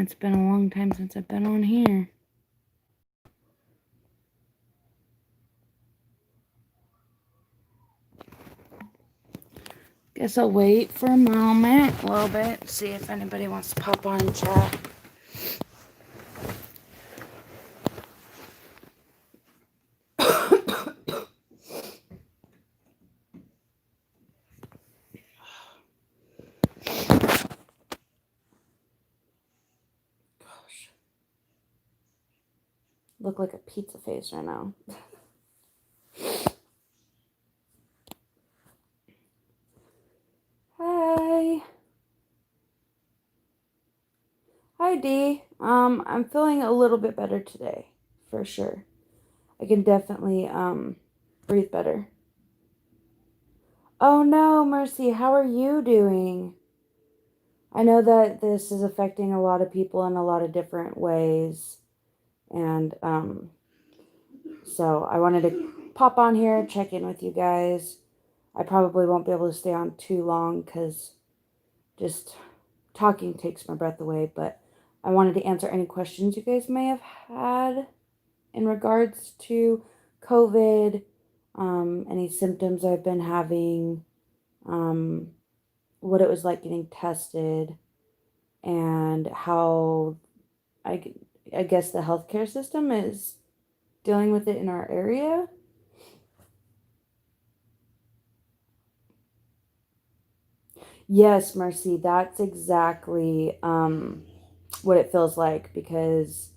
it's been a long time since I've been on here. Guess I'll wait for a moment, a little bit, see if anybody wants to pop on and chat. Gosh. Look like a pizza face right now. Hi. Hi, Dee. I'm feeling a little bit better today, for sure. I can definitely, breathe better. Oh no, Mercy, how are you doing? I know that this is affecting a lot of people in a lot of different ways. And, so I wanted to pop on here, check in with you guys. I probably won't be able to stay on too long because just talking takes my breath away, but I wanted to answer any questions you guys may have had in regards to COVID, any symptoms I've been having, what it was like getting tested, and how I, I guess the healthcare system is dealing with it in our area. Yes, Mercy, that's exactly what it feels like because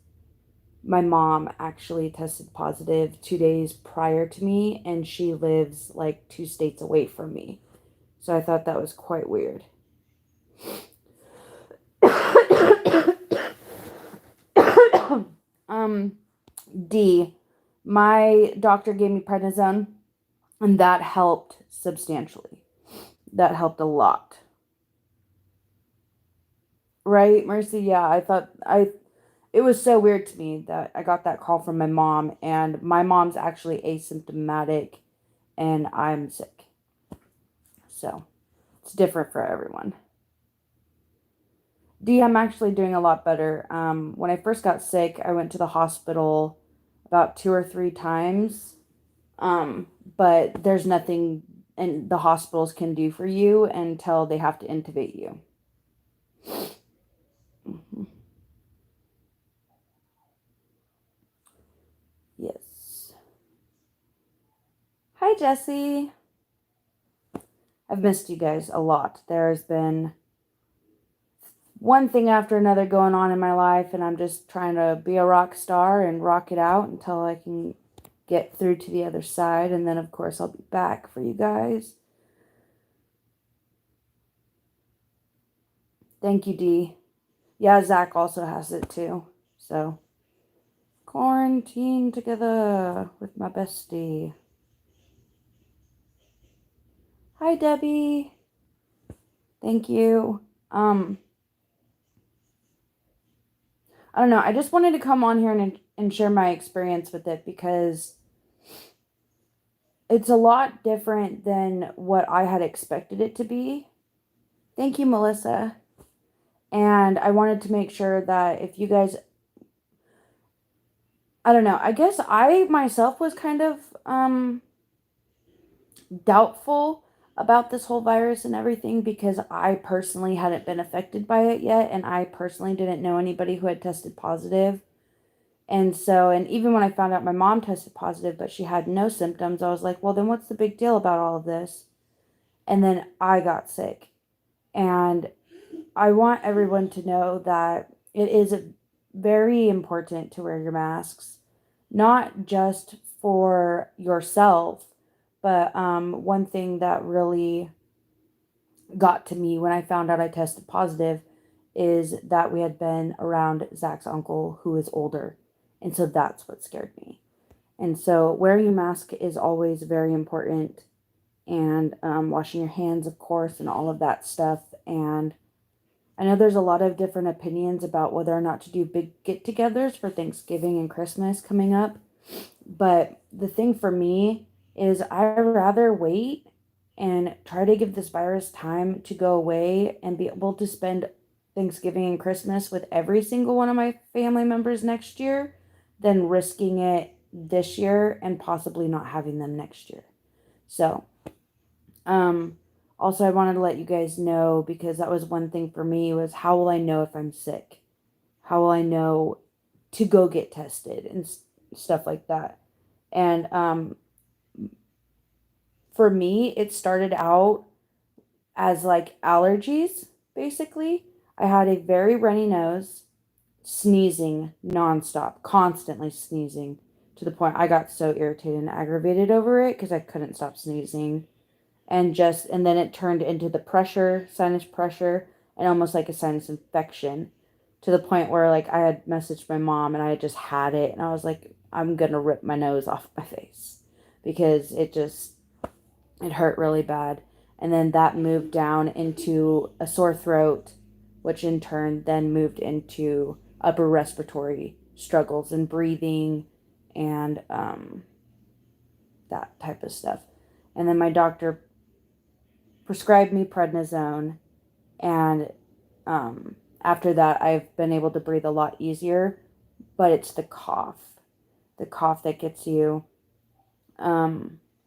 my mom actually tested positive 2 days prior to me, and she lives like 2 states away from me. So I thought that was quite weird. um, D, my doctor gave me prednisone, and that helped substantially. That helped a lot. Right, Mercy? Yeah, I thought it was so weird to me that I got that call from my mom, and my mom's actually asymptomatic and I'm sick. So it's different for everyone. D, I'm actually doing a lot better. When I first got sick, I went to the hospital about 2 or 3 times. Um, but there's nothing and the hospitals can do for you until they have to intubate you. Mhm. Yes. Hi, Jesse. I've missed you guys a lot. There's been one thing after another going on in my life, and I'm just trying to be a rock star and rock it out until I can get through to the other side. And then, of course, I'll be back for you guys. Thank you, Dee. Yeah, Zach also has it too. So, quarantine together with my bestie. Hi, Debbie. Thank you. I don't know. I just wanted to come on here and share my experience with it because it's a lot different than what I had expected it to be. Thank you, Melissa. And I wanted to make sure that if you guys, I don't know, I guess I myself was kind of doubtful about this whole virus and everything because I personally hadn't been affected by it yet, and I personally didn't know anybody who had tested positive. And so, and even when I found out my mom tested positive, but she had no symptoms, I was like, well, then what's the big deal about all of this? And then I got sick. And I want everyone to know that it is very important to wear your masks, not just for yourself, but one thing that really got to me when I found out I tested positive is that we had been around Zach's uncle who is older. And so that's what scared me. And so wearing your mask is always very important, and washing your hands, of course, and all of that stuff. And I know there's a lot of different opinions about whether or not to do big get togethers for Thanksgiving and Christmas coming up. But the thing for me is I'd rather wait and try to give this virus time to go away and be able to spend Thanksgiving and Christmas with every single one of my family members next year than risking it this year and possibly not having them next year. So, also I wanted to let you guys know, because that was one thing for me, was how will I know if I'm sick? How will I know to go get tested and stuff like that? And for me, it started out as like allergies, basically. I had a very runny nose, sneezing nonstop, constantly sneezing, to the point I got so irritated and aggravated over it because I couldn't stop sneezing. And then it turned into the pressure, sinus pressure, and almost like a sinus infection, to the point where like I had messaged my mom and I had just had it, and I was like, I'm gonna rip my nose off my face because it hurt really bad. And then that moved down into a sore throat, which in turn then moved into upper respiratory struggles and breathing and that type of stuff. And then my doctor prescribed me prednisone, and after that I've been able to breathe a lot easier, but it's the cough that gets you.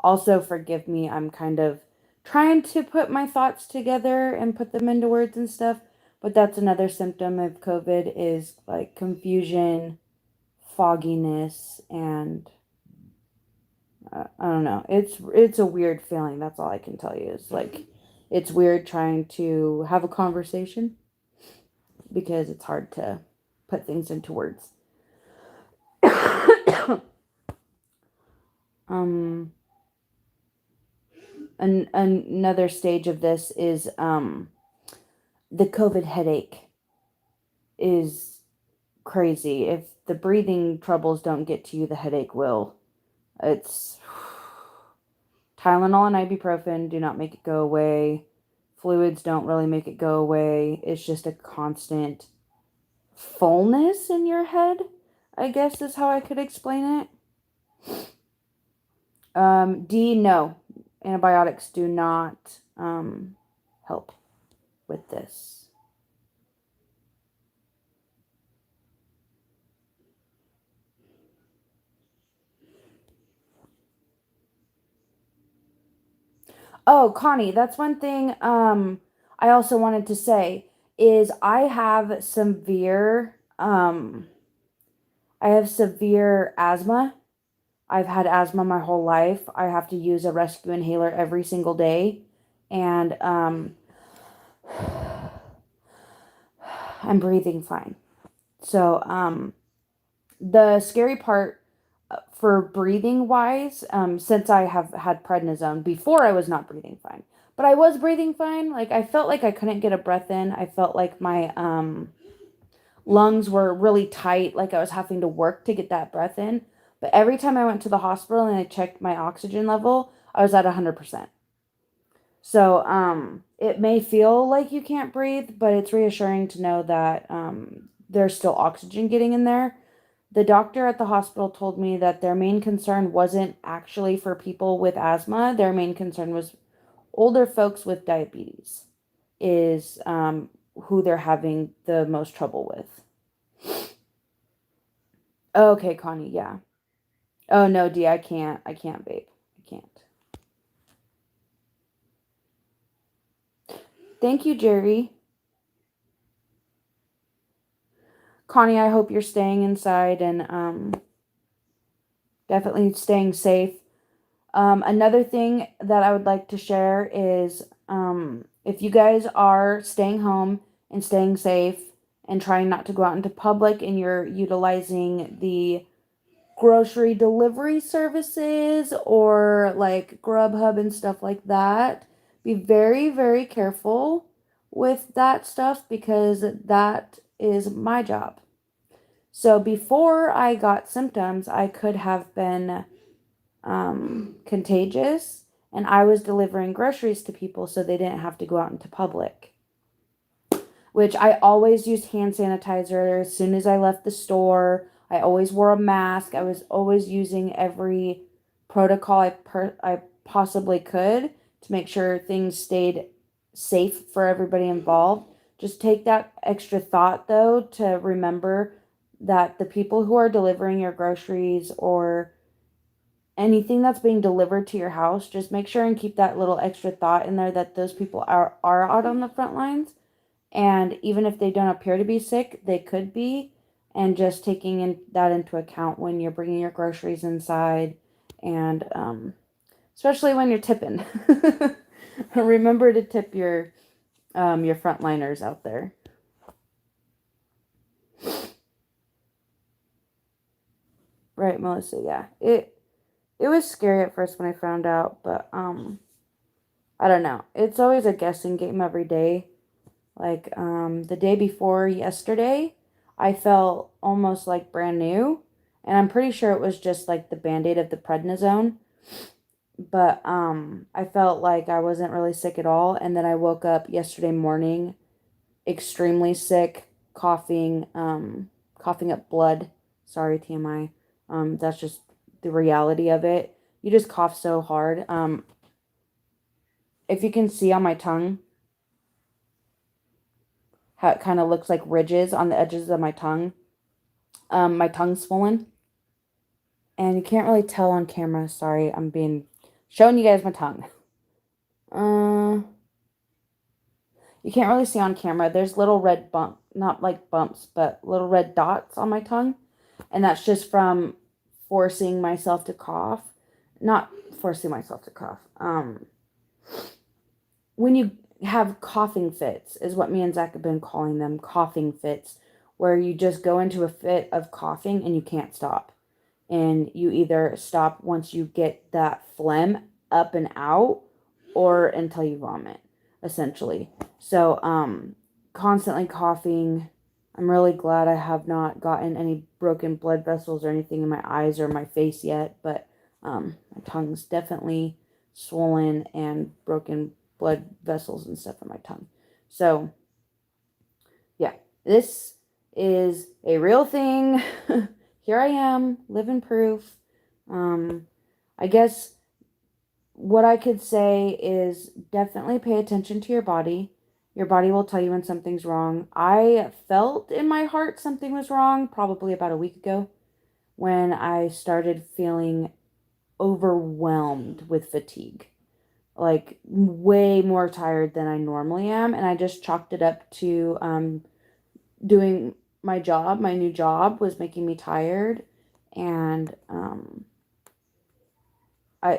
Also, forgive me, I'm kind of trying to put my thoughts together and put them into words and stuff, but that's another symptom of COVID, is like confusion, fogginess, and I don't know. It's a weird feeling. That's all I can tell you. Is like it's weird trying to have a conversation because it's hard to put things into words. Another stage of this is the COVID headache is crazy. If the breathing troubles don't get to you, the headache will. It's Tylenol and ibuprofen do not make it go away. Fluids don't really make it go away. It's just a constant fullness in your head, I guess is how I could explain it. No. Antibiotics do not help with this. Oh, Connie, that's one thing I also wanted to say is I have severe asthma. I've had asthma my whole life. I have to use a rescue inhaler every single day, and I'm breathing fine. So the scary part for breathing wise, since I have had prednisone, before I was not breathing fine, but I was breathing fine. Like I felt like I couldn't get a breath in. I felt like my lungs were really tight, like I was having to work to get that breath in. But every time I went to the hospital and I checked my oxygen level, I was at 100%. So it may feel like you can't breathe, but it's reassuring to know that there's still oxygen getting in there. The doctor at the hospital told me that their main concern wasn't actually for people with asthma. Their main concern was older folks with diabetes, is who they're having the most trouble with. Okay, Connie, yeah. Oh no, D, I can't. I can't vape. I can't. Thank you, Jerry. Connie, I hope you're staying inside and definitely staying safe. Another thing that I would like to share is if you guys are staying home and staying safe and trying not to go out into public, and you're utilizing the grocery delivery services or like Grubhub and stuff like that, be very, very careful with that stuff, because that is my job. So before I got symptoms, I could have been contagious, and I was delivering groceries to people so they didn't have to go out into public. Which I always used hand sanitizer as soon as I left the store. I always wore a mask. I was always using every protocol I possibly could to make sure things stayed safe for everybody involved, Just take that extra thought, though, to remember that the people who are delivering your groceries or anything that's being delivered to your house, just make sure and keep that little extra thought in there that those people are out on the front lines. And even if they don't appear to be sick, they could be. And just taking that into account when you're bringing your groceries inside, and especially when you're tipping. Remember to tip your frontliners out there. Right, Melissa? Yeah. It was scary at first when I found out, but I don't know. It's always a guessing game every day. Like the day before yesterday, I felt almost like brand new, and I'm pretty sure it was just like the band-aid of the prednisone. But I felt like I wasn't really sick at all, and then I woke up yesterday morning extremely sick, coughing, coughing up blood. Sorry, TMI. That's just the reality of it. You just cough so hard. If you can see on my tongue how it kind of looks like ridges on the edges of my tongue's swollen, and you can't really tell on camera. Sorry, showing you guys my tongue. You can't really see on camera. There's little red not like bumps, but little red dots on my tongue. And that's just from forcing myself to cough. Not forcing myself to cough. When you have coughing fits, is what me and Zach have been calling them, coughing fits, where you just go into a fit of coughing and you can't stop. And you either stop once you get that phlegm up and out, or until you vomit, essentially. So, constantly coughing. I'm really glad I have not gotten any broken blood vessels or anything in my eyes or my face yet, but my tongue's definitely swollen and broken blood vessels and stuff in my tongue. So, yeah, this is a real thing. Here I am, living proof. I guess what I could say is definitely pay attention to your body. Your body will tell you when something's wrong. I felt in my heart something was wrong probably about a week ago when I started feeling overwhelmed with fatigue. Like way more tired than I normally am. And I just chalked it up to doing my job. My new job was making me tired. And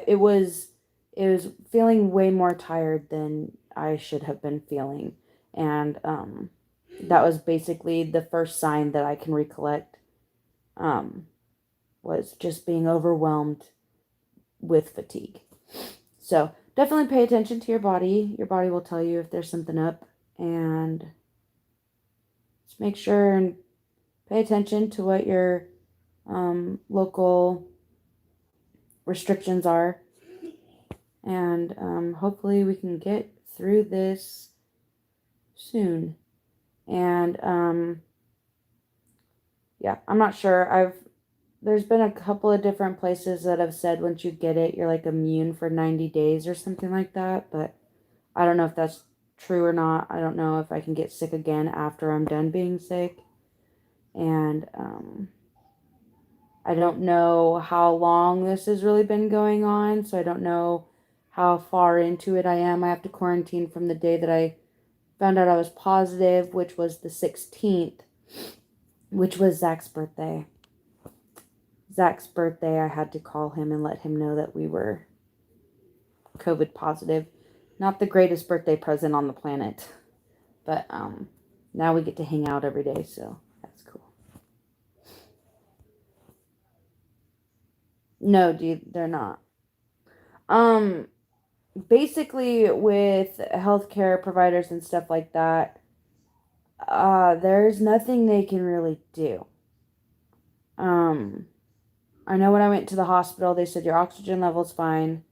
it was feeling way more tired than I should have been feeling. And that was basically the first sign that I can recollect, was just being overwhelmed with fatigue. So definitely pay attention to your body. Your body will tell you if there's something up, and just make sure and pay attention to what your local restrictions are. And hopefully we can get through this soon. And yeah, I'm not sure. There's been a couple of different places that have said once you get it, you're like immune for 90 days or something like that. But I don't know if that's true or not. I don't know if I can get sick again after I'm done being sick. And I don't know how long this has really been going on, so I don't know how far into it I am. I have to quarantine from the day that I found out I was positive, which was the 16th, which was Zach's birthday. Zach's birthday, I had to call him and let him know that we were COVID positive. Not the greatest birthday present on the planet, but now we get to hang out every day, so that's cool. No, dude, they're not. Basically with healthcare providers and stuff like that, there's nothing they can really do. I know when I went to the hospital, they said your oxygen level's fine,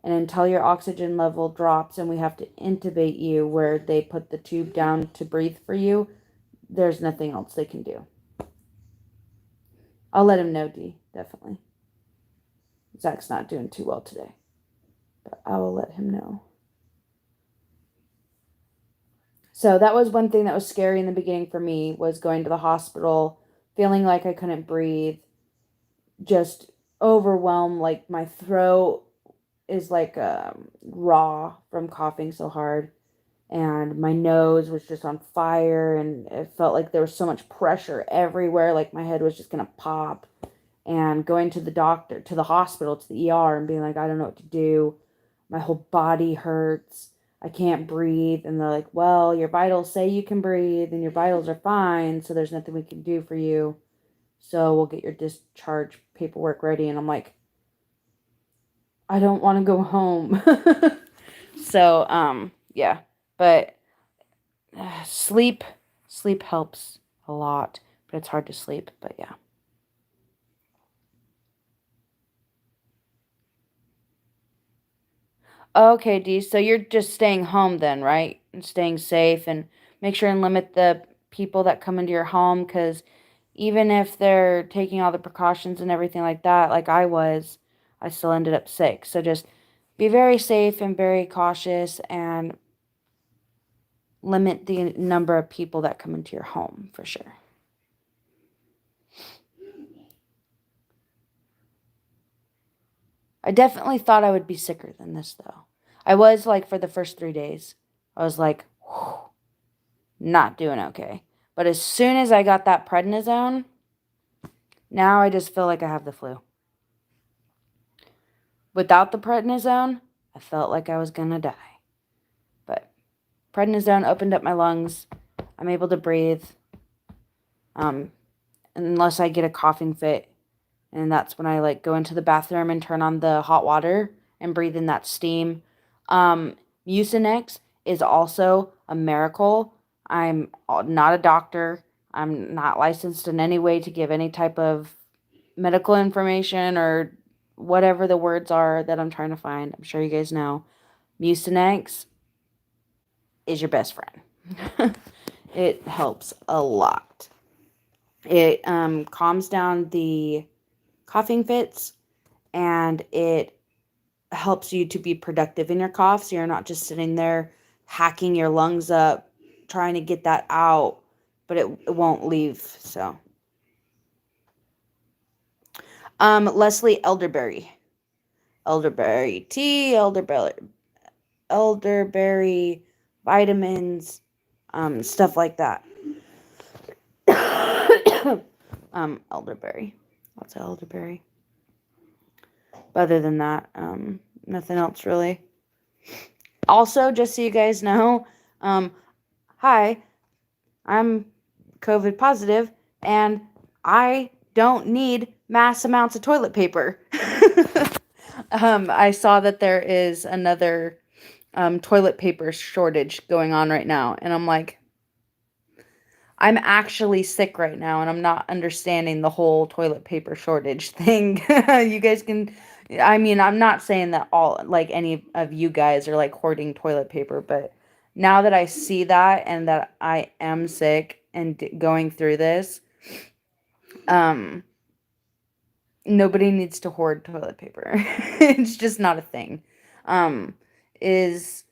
and until your oxygen level drops and we have to intubate you where they put the tube down to breathe for you, there's nothing else they can do. I'll let him know, D, definitely. Zach's not doing too well today, but I will let him know. So that was one thing that was scary in the beginning for me, was going to the hospital, feeling like I couldn't breathe, just overwhelmed, like my throat is like raw from coughing so hard, and my nose was just on fire, and it felt like there was so much pressure everywhere, like my head was just gonna pop. And going to the doctor, to the hospital, to the ER, and being like, I don't know what to do. My whole body hurts. I can't breathe. And they're like, well, your vitals say you can breathe and your vitals are fine, so there's nothing we can do for you. So we'll get your discharge paperwork ready. And I'm like, I don't want to go home. So, yeah. But sleep helps a lot, but it's hard to sleep. But yeah. Okay, Dee. So you're just staying home then, right? And staying safe, and make sure and limit the people that come into your home, because even if they're taking all the precautions and everything like that, like I was, I still ended up sick. So just be very safe and very cautious, and limit the number of people that come into your home for sure. I definitely thought I would be sicker than this though. I was like, for the first 3 days, I was like, whew, not doing okay. But as soon as I got that prednisone, now I just feel like I have the flu. Without the prednisone, I felt like I was gonna die. But prednisone opened up my lungs. I'm able to breathe. Um, unless I get a coughing fit. And that's when I like go into the bathroom and turn on the hot water and breathe in that steam. Mucinex is also a miracle. I'm not a doctor. I'm not licensed in any way to give any type of medical information or whatever the words are that I'm trying to find. I'm sure you guys know. Mucinex is your best friend. It helps a lot. It calms down the coughing fits, and it helps you to be productive in your cough, so you're not just sitting there hacking your lungs up trying to get that out, but it won't leave. So Leslie elderberry tea, elderberry vitamins, stuff like that. Elderberry, lots of elderberry. But other than that, nothing else really. Also, just so you guys know, hi, I'm COVID positive, and I don't need mass amounts of toilet paper. I saw that there is another toilet paper shortage going on right now, and I'm like, I'm actually sick right now, and I'm not understanding the whole toilet paper shortage thing. You guys can, I mean, I'm not saying that all, like, any of you guys are like hoarding toilet paper, but now that I see that and that I am sick and going through this, um, nobody needs to hoard toilet paper. It's just not a thing. Um, is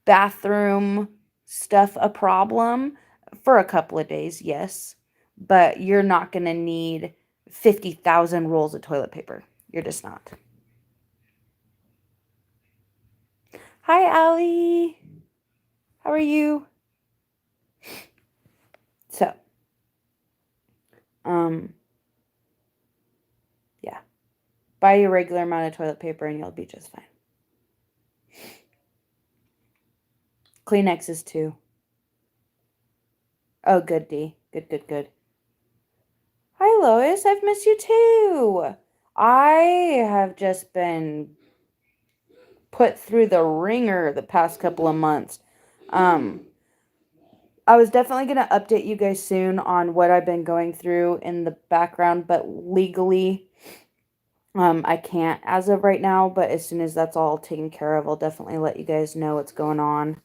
bathroom stuff a problem? For a couple of days, yes. But you're not going to need 50,000 rolls of toilet paper. You're just not. Hi, Allie. How are you? So, um, yeah. Buy your regular amount of toilet paper and you'll be just fine. Kleenexes too. Oh, good, D. Good, good, good. Hi, Lois. I've missed you too. I have just been put through the ringer the past couple of months. Um, I was definitely going to update you guys soon on what I've been going through in the background, but legally, I can't as of right now, but as soon as that's all taken care of, I'll definitely let you guys know what's going on.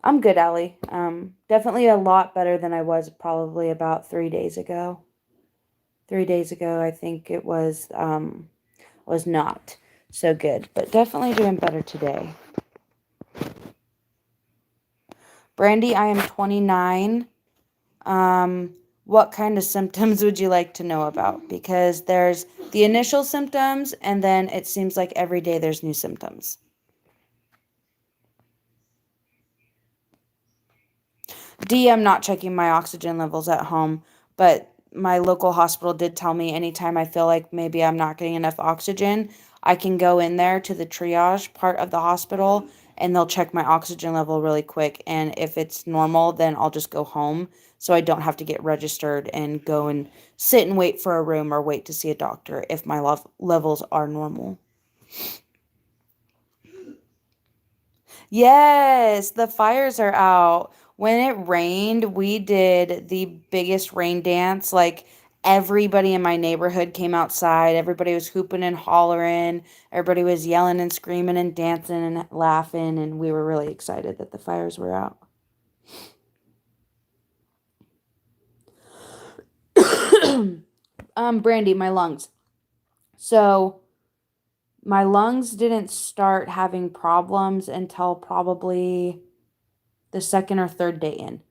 I'm good, Allie. Definitely a lot better than I was probably about 3 days ago. 3 days ago, I think it was not. so good. But definitely doing better today. Brandy, I am 29. What kind of symptoms would you like to know about? Because there's the initial symptoms, and then it seems like every day there's new symptoms. D, I'm not checking my oxygen levels at home, but my local hospital did tell me anytime I feel like maybe I'm not getting enough oxygen, I can go in there to the triage part of the hospital and they'll check my oxygen level really quick. And if it's normal, then I'll just go home so I don't have to get registered and go and sit and wait for a room or wait to see a doctor if my levels are normal. Yes, the fires are out. When it rained, we did the biggest rain dance. Like everybody in my neighborhood came outside. Everybody was hooping and hollering. Everybody was yelling and screaming and dancing and laughing. And we were really excited that the fires were out. Brandy, my lungs. So my lungs didn't start having problems until probably the second or third day in.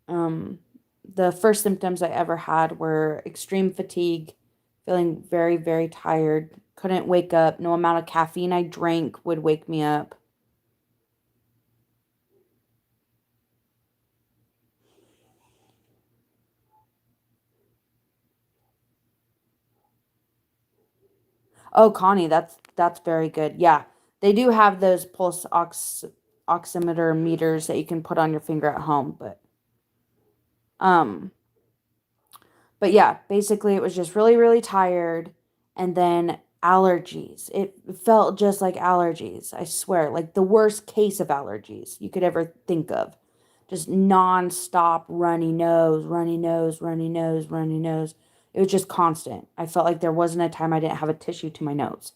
Um, the first symptoms I ever had were extreme fatigue, feeling very, very tired, couldn't wake up. No amount of caffeine I drank would wake me up. Oh, Connie, that's very good. Yeah, they do have those oximeter meters that you can put on your finger at home, um, but yeah, basically it was just really, really tired, and then allergies. It felt just like allergies. I swear, like the worst case of allergies you could ever think of. Just non-stop runny nose, runny nose, runny nose, runny nose. It was just constant. I felt like there wasn't a time I didn't have a tissue to my nose.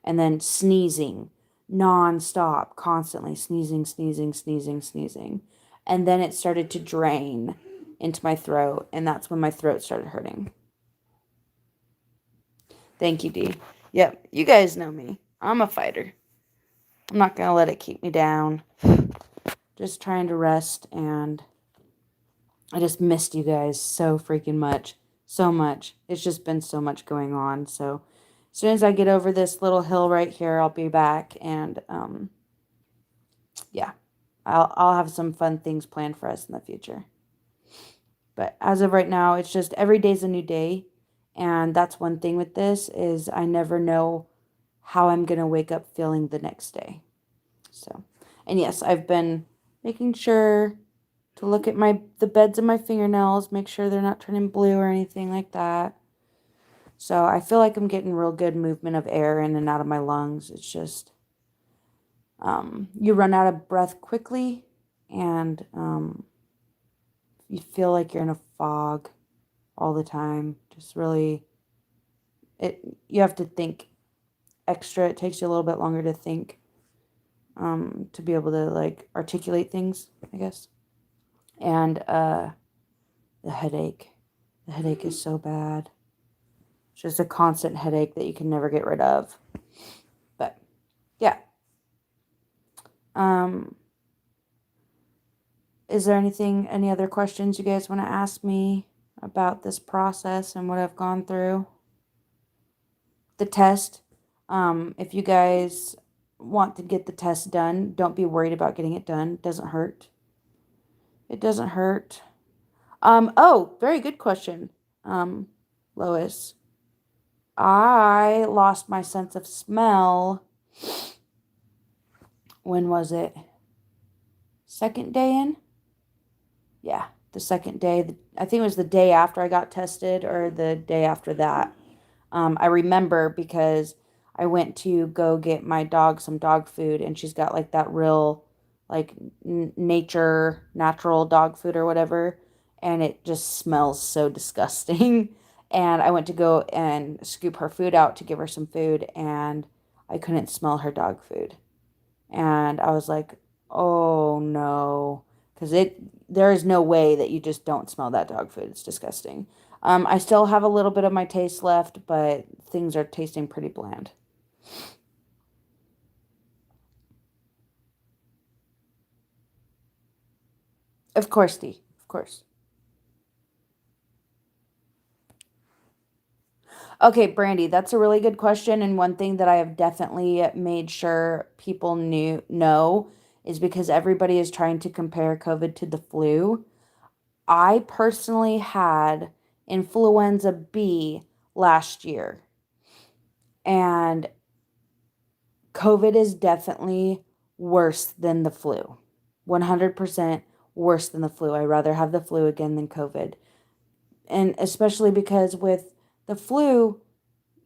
And then sneezing, non-stop, constantly sneezing, sneezing, sneezing, sneezing. And then it started to drain into my throat, and that's when my throat started hurting. Thank you, Dee. Yep, you guys know me. I'm a fighter. I'm not going to let it keep me down. Just trying to rest, and I just missed you guys so freaking much. So much. It's just been so much going on. So as soon as I get over this little hill right here, I'll be back, and yeah, I'll have some fun things planned for us in the future. But as of right now, it's just every day's a new day. And that's one thing with this is I never know how I'm going to wake up feeling the next day. So, and yes, I've been making sure to look at the beds of my fingernails, make sure they're not turning blue or anything like that. So I feel like I'm getting real good movement of air in and out of my lungs. It's just you run out of breath quickly, and you feel like you're in a fog all the time. Just really, you have to think extra. It takes you a little bit longer to think, to be able to like articulate things, I guess. And the headache. The headache is so bad. It's just a constant headache that you can never get rid of. But yeah. Um, is there any other questions you guys want to ask me about this process and what I've gone through? The test. If you guys want to get the test done, don't be worried about getting it done. It doesn't hurt. It doesn't hurt. Oh, very good question, Lois. I lost my sense of smell. When was it? Second day in? Yeah, the second day. I think it was the day after I got tested or the day after that. I remember because I went to go get my dog some dog food, and she's got like that real, like natural dog food or whatever, and it just smells so disgusting. And I went to go and scoop her food out to give her some food, and I couldn't smell her dog food. And I was like, oh no, because there is no way that you just don't smell that dog food. It's disgusting. I still have a little bit of my taste left, but things are tasting pretty bland. Of course, Dee. Of course. Okay, Brandy, that's a really good question. And one thing that I have definitely made sure people know is because everybody is trying to compare COVID to the flu. I personally had influenza B last year, and COVID is definitely worse than the flu. 100% worse than the flu. I'd rather have the flu again than COVID. And especially because with the flu,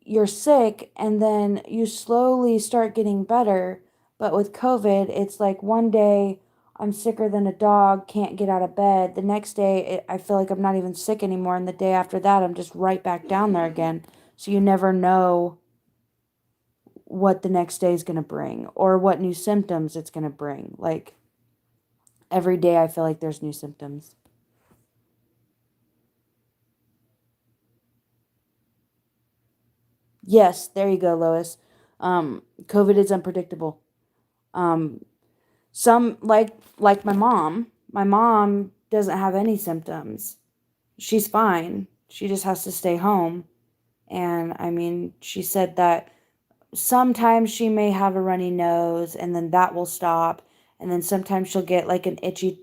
you're sick and then you slowly start getting better. But with COVID, it's like one day I'm sicker than a dog, can't get out of bed. The next day, I feel like I'm not even sick anymore. And the day after that, I'm just right back down there again. So you never know what the next day is going to bring or what new symptoms it's going to bring. Like every day, I feel like there's new symptoms. Yes, there you go, Lois. COVID is unpredictable. Um, some like my mom doesn't have any symptoms. She's fine. She just has to stay home. And I mean, she said that sometimes she may have a runny nose and then that will stop. And then sometimes she'll get like an itchy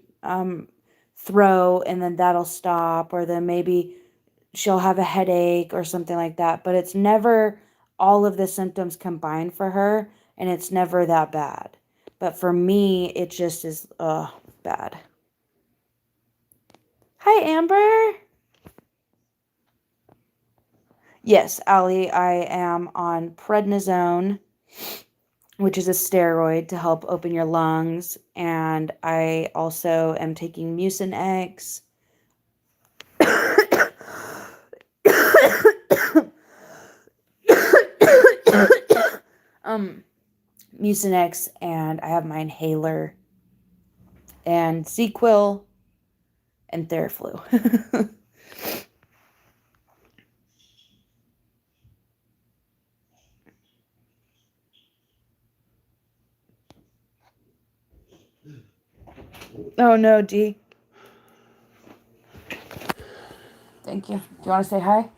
throat and then that'll stop. Or then maybe she'll have a headache or something like that. But it's never all of the symptoms combined for her. And it's never that bad. But for me, it just is bad. Hi, Amber. Yes, Allie, I am on prednisone, which is a steroid to help open your lungs. And I also am taking Mucinex. Mucinex, and I have my inhaler, and Sequel, and Theraflu. Oh no, Dee. Thank you. Do you want to say hi?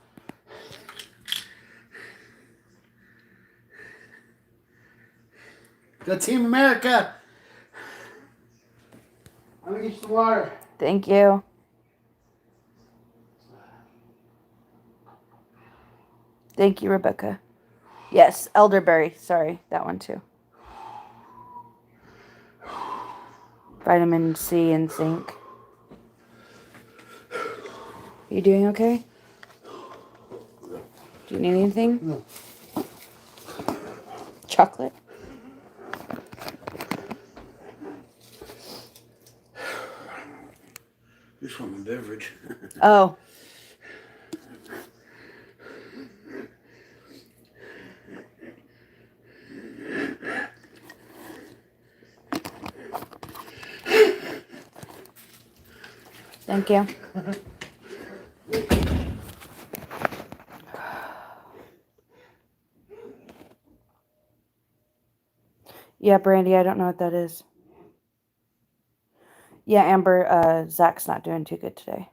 Go Team America! I'm gonna get you the water. Thank you. Thank you, Rebecca. Yes, elderberry. Sorry, that one too. Vitamin C and zinc. You doing okay? Do you need anything? No. Chocolate? Just want my beverage. Oh. Thank you. Yeah, Brandy, I don't know what that is. Yeah, Amber, Zach's not doing too good today.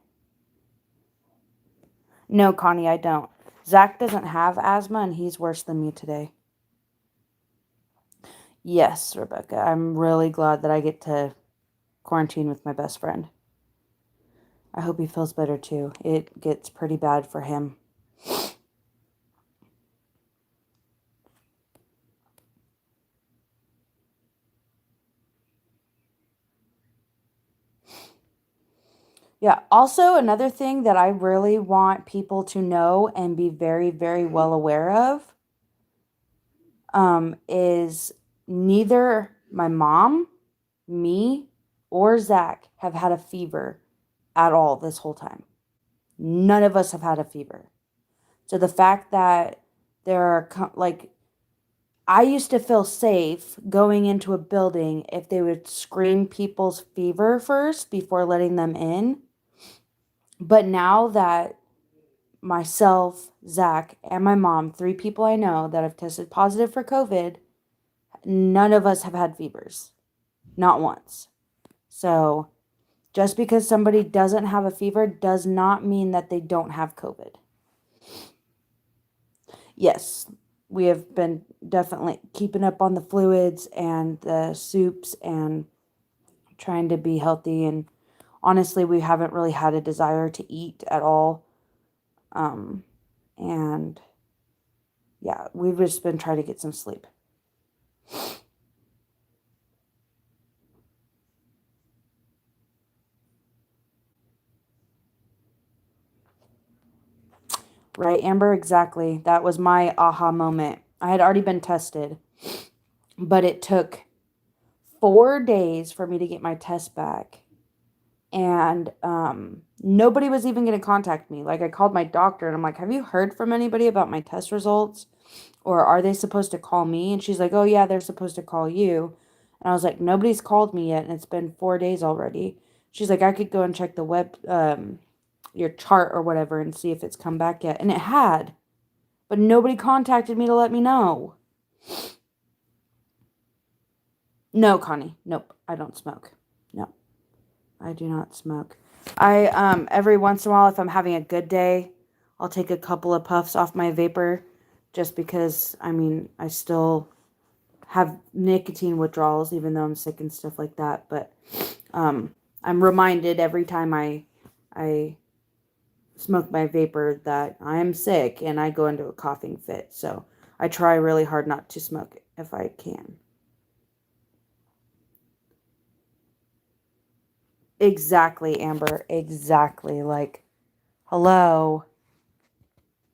No, Connie, I don't. Zach doesn't have asthma and he's worse than me today. Yes, Rebecca, I'm really glad that I get to quarantine with my best friend. I hope he feels better too. It gets pretty bad for him. Yeah, also another thing that I really want people to know and be very, very well aware of is neither my mom, me, or Zach have had a fever at all this whole time. None of us have had a fever. So the fact that there are, like, I used to feel safe going into a building if they would screen people's fever first before letting them in. But now that myself, Zach, and my mom, 3 people I know that have tested positive for COVID, none of us have had fevers. Not once. So just because somebody doesn't have a fever does not mean that they don't have COVID. Yes, we have been definitely keeping up on the fluids and the soups and trying to be healthy. And honestly, we haven't really had a desire to eat at all. And yeah, we've just been trying to get some sleep. Right, Amber? Exactly. That was my aha moment. I had already been tested, but it took 4 days for me to get my test back. And nobody was even going to contact me. Like, I called my doctor and I'm like, have you heard from anybody about my test results? Or are they supposed to call me? And she's like, oh, yeah, they're supposed to call you. And I was like, nobody's called me yet. And it's been 4 days already. She's like, I could go and check the your chart or whatever and see if it's come back yet. And it had. But nobody contacted me to let me know. No, Connie. Nope. I don't smoke. No. I do not smoke. I every once in a while, if I'm having a good day, I'll take a couple of puffs off my vapor just because, I mean, I still have nicotine withdrawals even though I'm sick and stuff like that, but I'm reminded every time I smoke my vapor that I am sick and I go into a coughing fit. So I try really hard not to smoke if I can. Exactly, Amber. Exactly. Like, hello.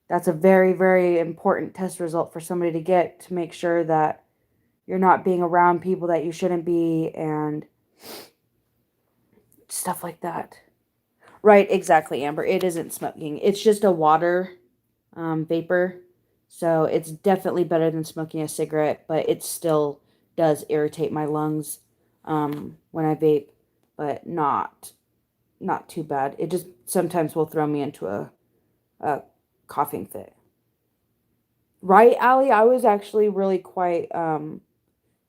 That's a very, very important test result for somebody to get to make sure that you're not being around people that you shouldn't be and stuff like that. Right, exactly, Amber. It isn't smoking. It's just a water vapor. So it's definitely better than smoking a cigarette, but it still does irritate my lungs when I vape, but not too bad. It just sometimes will throw me into a coughing fit. Right, Allie? I was actually really quite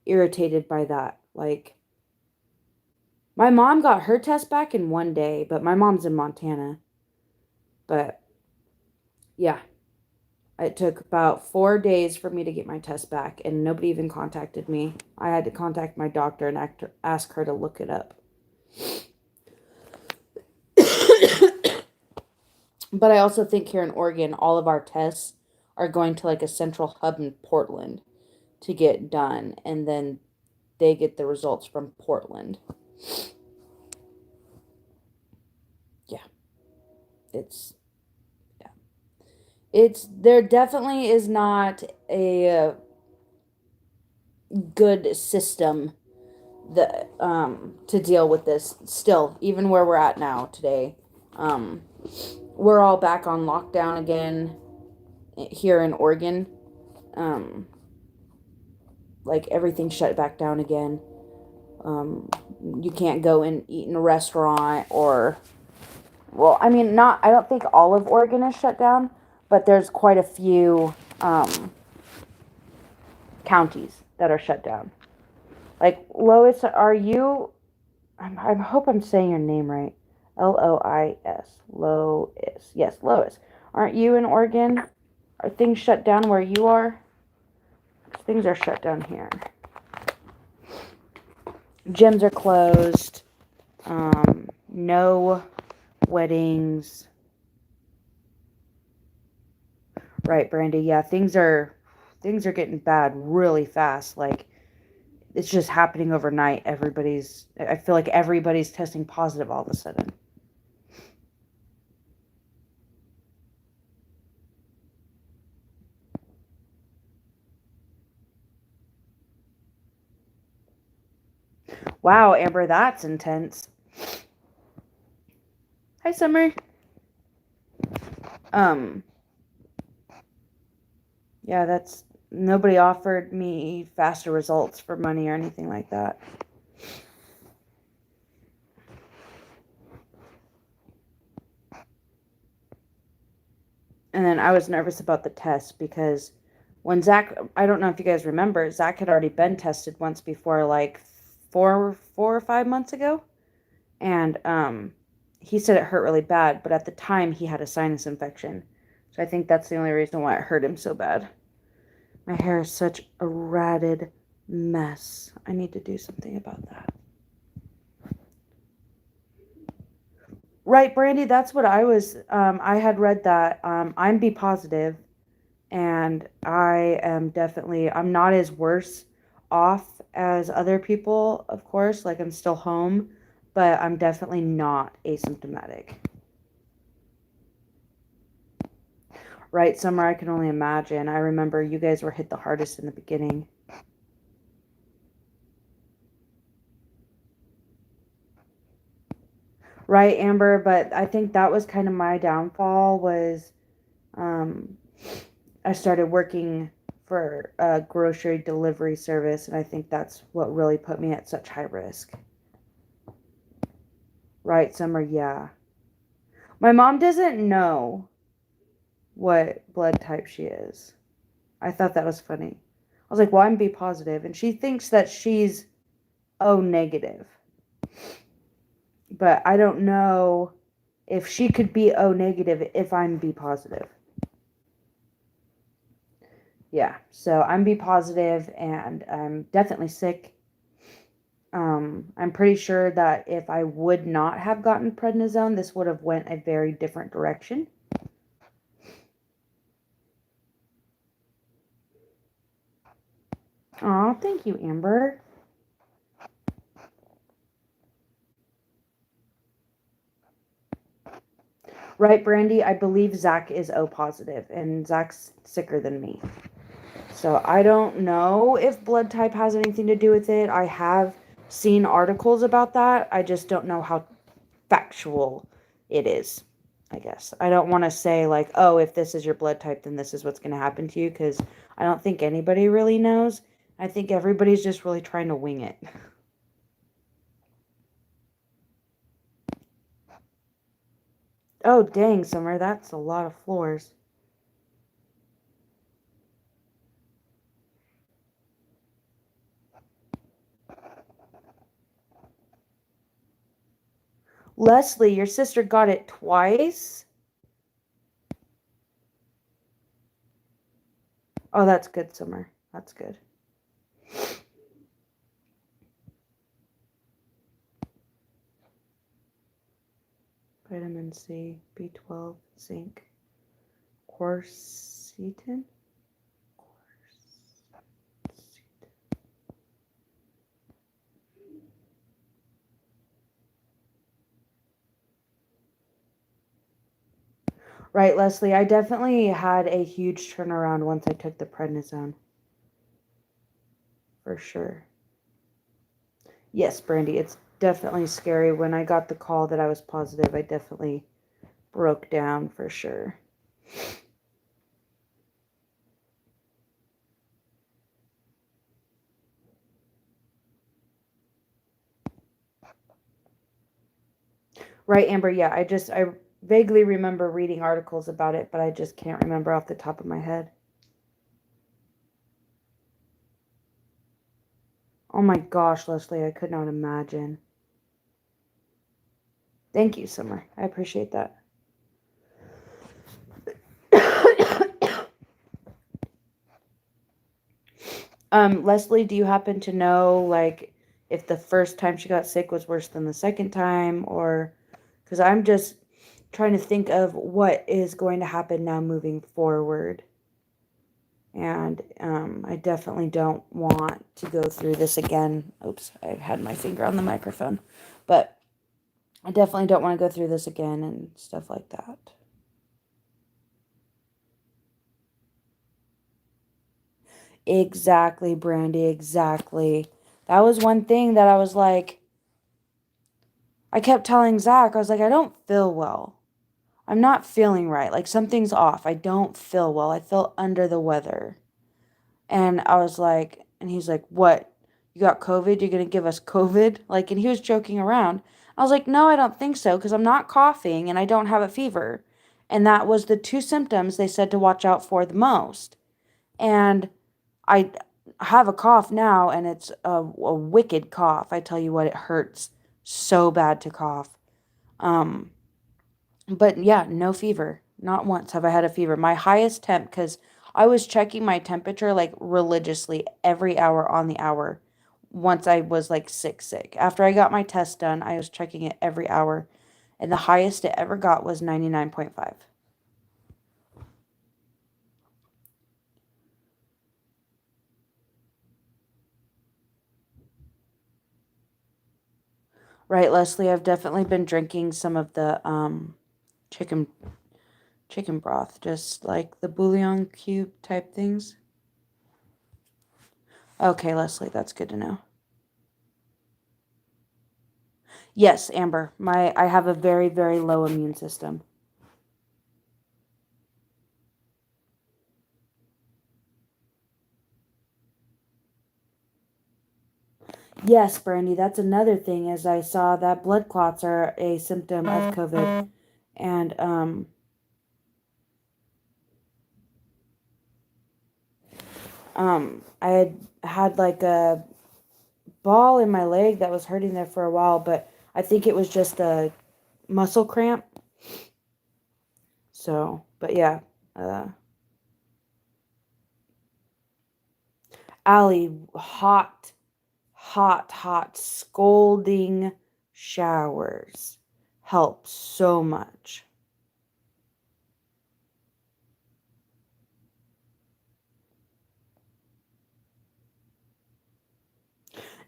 irritated by that. Like, my mom got her test back in 1 day, but my mom's in Montana. But yeah, it took about 4 days for me to get my test back, and nobody even contacted me. I had to contact my doctor and ask her to look it up. But I also think here in Oregon, all of our tests are going to like a central hub in Portland to get done, and then they get the results from Portland. Yeah, it's there definitely is not a good system that to deal with this still, even where we're at now today. Um, we're all back on lockdown again here in Oregon. Um, like everything's shut back down again. You can't go and eat in a restaurant or, well, I mean, not, I don't think all of Oregon is shut down, but there's quite a few counties that are shut down. Like, Lois, are you, I hope I'm saying your name right. Lois. Lois. Yes, Lois. Aren't you in Oregon? Are things shut down where you are? Things are shut down here. Gyms are closed. No weddings. Right, Brandy. Yeah, things are getting bad really fast. Like, it's just happening overnight. I feel like everybody's testing positive all of a sudden. Wow, Amber, that's intense. Hi, Summer. Um, yeah, that's nobody offered me faster results for money or anything like that. And then I was nervous about the test because when Zach, I don't know if you guys remember, Zach had already been tested once before, like 4 or 5 months ago. And he said it hurt really bad, but at the time he had a sinus infection. So I think that's the only reason why it hurt him so bad. My hair is such a ratted mess. I need to do something about that. Right, Brandy, that's what I was. I had read that. I'm B positive, and I am definitely, I'm not as worse off as other people, of course. Like, I'm still home, but I'm definitely not asymptomatic. Right, Summer, I can only imagine. I remember you guys were hit the hardest in the beginning. Right, Amber, but I think that was kind of my downfall was um, I started working for a grocery delivery service, and I think that's what really put me at such high risk. Right, Summer, yeah. My mom doesn't know what blood type she is. I thought that was funny. I was like, well, I'm B positive, and she thinks that she's O negative. But I don't know if she could be O negative if I'm B positive. Yeah, so I'm B positive and I'm definitely sick. I'm pretty sure that if I would not have gotten prednisone, this would have went a very different direction. Oh, thank you, Amber. Right, Brandy, I believe Zach is O positive, and Zach's sicker than me. So I don't know if blood type has anything to do with it. I have seen articles about that. I just don't know how factual it is, I guess. I don't want to say, like, oh, if this is your blood type, then this is what's going to happen to you, because I don't think anybody really knows. I think everybody's just really trying to wing it. Oh, dang, Summer, that's a lot of floors. Leslie, your sister got it twice? Oh, that's good, Summer. That's good. Vitamin C, B12, zinc, quercetin. Right, Leslie, I definitely had a huge turnaround once I took the prednisone. For sure. Yes, Brandy, it's definitely scary. When I got the call that I was positive, I definitely broke down for sure. Right, Amber, yeah, I vaguely remember reading articles about it, but I just can't remember off the top of my head. Oh my gosh, Leslie, I could not imagine. Thank you, Summer. I appreciate that. Leslie, do you happen to know, like, if the first time she got sick was worse than the second time, or because I'm just trying to think of what is going to happen now moving forward. And I definitely don't want to go through this again. Oops, I had my finger on the microphone. But I definitely don't want to go through this again and stuff like that. Exactly, Brandy, exactly. That was one thing that I was like, I kept telling Zach, I was like, I don't feel well. I'm not feeling right. Like something's off. I don't feel well. I feel under the weather. And I was like, and he's like, what? You got COVID? You're going to give us COVID? Like, and he was joking around. I was like, no, I don't think so because I'm not coughing and I don't have a fever. And that was the two symptoms they said to watch out for the most. And I have a cough now, and it's a wicked cough. I tell you what, it hurts so bad to cough. But yeah, no fever. Not once have I had a fever. My highest temp, because I was checking my temperature like religiously every hour on the hour once I was like sick. After I got my test done, I was checking it every hour. And the highest it ever got was 99.5. Right, Leslie, I've definitely been drinking some of the chicken chicken broth, just like the bouillon cube type things. Okay, Leslie, that's good to know. Yes, Amber, I have a very, very low immune system. Yes, Brandy, that's another thing is I saw that blood clots are a symptom of COVID. And I had like a ball in my leg that was hurting there for a while, but I think it was just a muscle cramp. So, but yeah, Allie, hot, scalding showers help so much.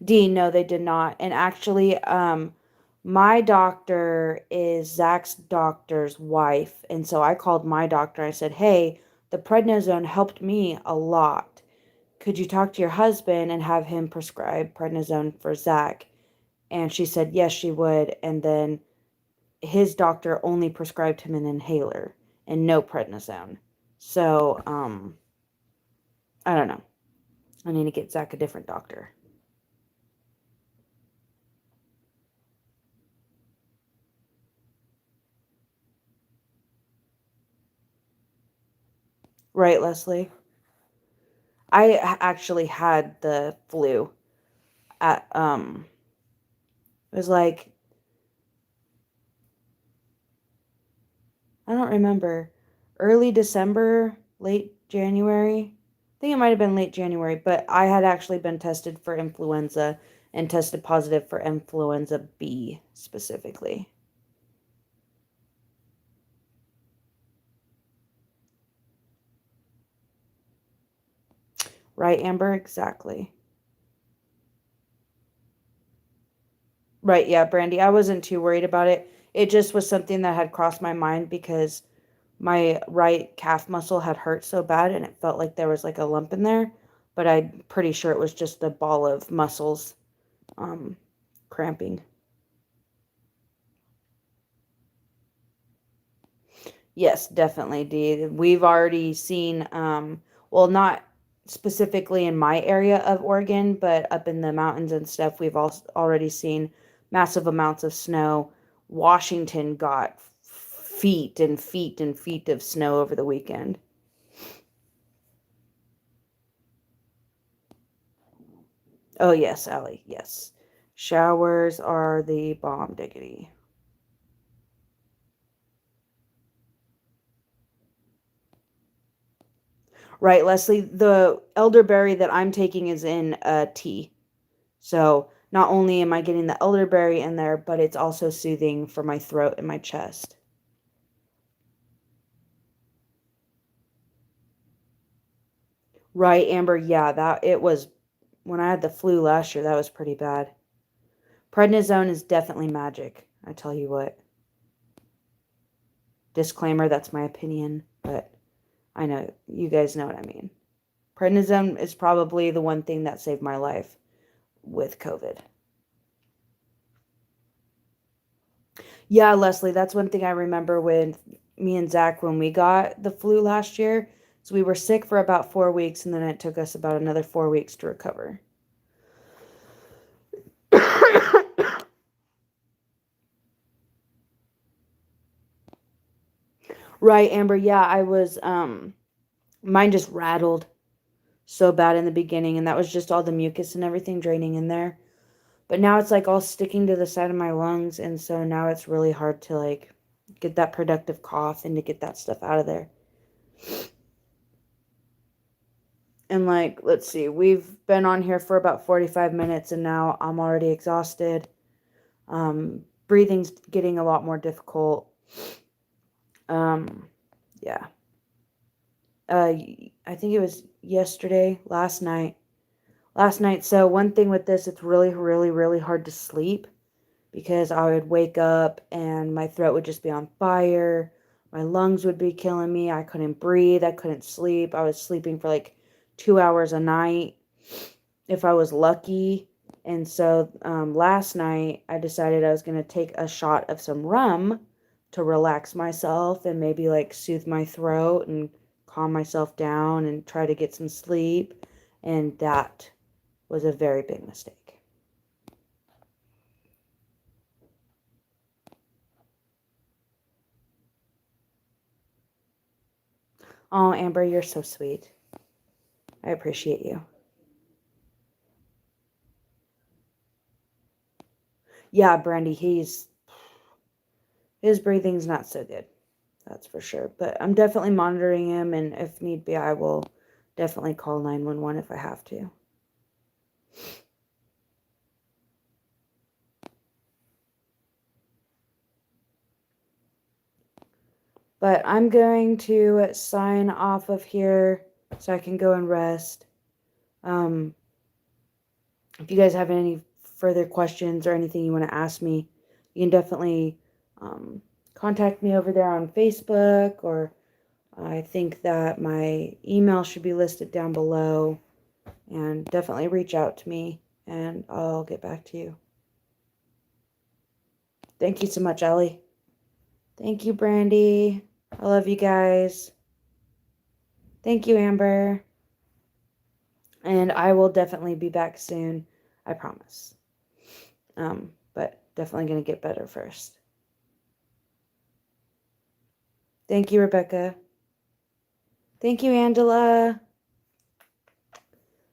Dean, no, they did not. And actually, my doctor is Zach's doctor's wife. And so I called my doctor. I said, hey, the prednisone helped me a lot. Could you talk to your husband and have him prescribe prednisone for Zach? And she said, yes, she would. And then his doctor only prescribed him an inhaler and no prednisone. So, I don't know. I need to get Zach a different doctor. Right, Leslie? I actually had the flu at it was like I don't remember, early December, late January. I think it might have been late January, but I had actually been tested for influenza and tested positive for influenza B specifically. Right, Amber? Exactly. Right, yeah, Brandy. I wasn't too worried about it. It just was something that had crossed my mind because my right calf muscle had hurt so bad and it felt like there was like a lump in there, but I'm pretty sure it was just a ball of muscles um cramping. Yes, definitely, Dee. We've already seen well, not specifically in my area of Oregon, but up in the mountains and stuff, we've also already seen massive amounts of snow. Washington got feet and feet and feet of snow over the weekend. Oh, yes, Allie, yes. Showers are the bomb diggity. Right, Leslie, the elderberry that I'm taking is in a tea. So not only am I getting the elderberry in there, but it's also soothing for my throat and my chest. Right, Amber, yeah, that it was when I had the flu last year, that was pretty bad. Prednisone is definitely magic, I tell you what. Disclaimer, that's my opinion, but I know you guys know what I mean. Prednisone is probably the one thing that saved my life with COVID. Yeah, Leslie, that's one thing I remember with me and Zach when we got the flu last year. So we were sick for about 4 weeks, and then it took us about another 4 weeks to recover. Right, Amber. Yeah, I was mine just rattled so bad in the beginning, and that was just all the mucus and everything draining in there. But now it's like all sticking to the side of my lungs, and so now it's really hard to like get that productive cough and to get that stuff out of there. And like, let's see, we've been on here for about 45 minutes and now I'm already exhausted. Breathing's getting a lot more difficult. Yeah. I think it was last night. So one thing with this, it's really, really, really hard to sleep because I would wake up and my throat would just be on fire. My lungs would be killing me. I couldn't breathe. I couldn't sleep. I was sleeping for like 2 hours a night if I was lucky. And so last night I decided I was going to take a shot of some rum to relax myself and maybe like soothe my throat and calm myself down and try to get some sleep. And that was a very big mistake. Oh, Amber, you're so sweet. I appreciate you. Yeah, Brandy, his breathing's not so good. That's for sure. But I'm definitely monitoring him, and if need be, I will definitely call 911 if I have to. But I'm going to sign off of here so I can go and rest. If you guys have any further questions or anything you want to ask me, you can definitely contact me over there on Facebook, or I think that my email should be listed down below. And definitely reach out to me and I'll get back to you. Thank you so much, Ellie. Thank you, Brandy. I love you guys. Thank you, Amber. And I will definitely be back soon. I promise. But definitely going to get better first. Thank you, Rebecca. Thank you, Angela.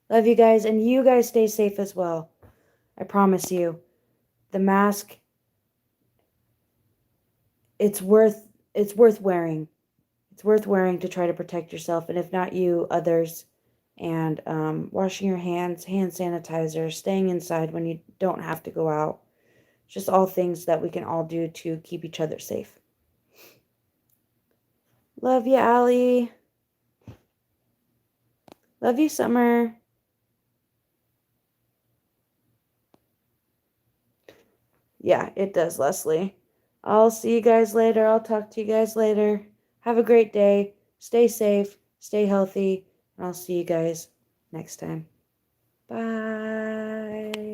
Love you guys. And you guys stay safe as well. I promise you. The mask, it's worth wearing. It's worth wearing to try to protect yourself, and if not you, others. And washing your hands, hand sanitizer, staying inside when you don't have to go out. Just all things that we can all do to keep each other safe. Love you, Allie. Love you, Summer. Yeah, it does, Leslie. I'll see you guys later. I'll talk to you guys later. Have a great day. Stay safe. Stay healthy. And I'll see you guys next time. Bye.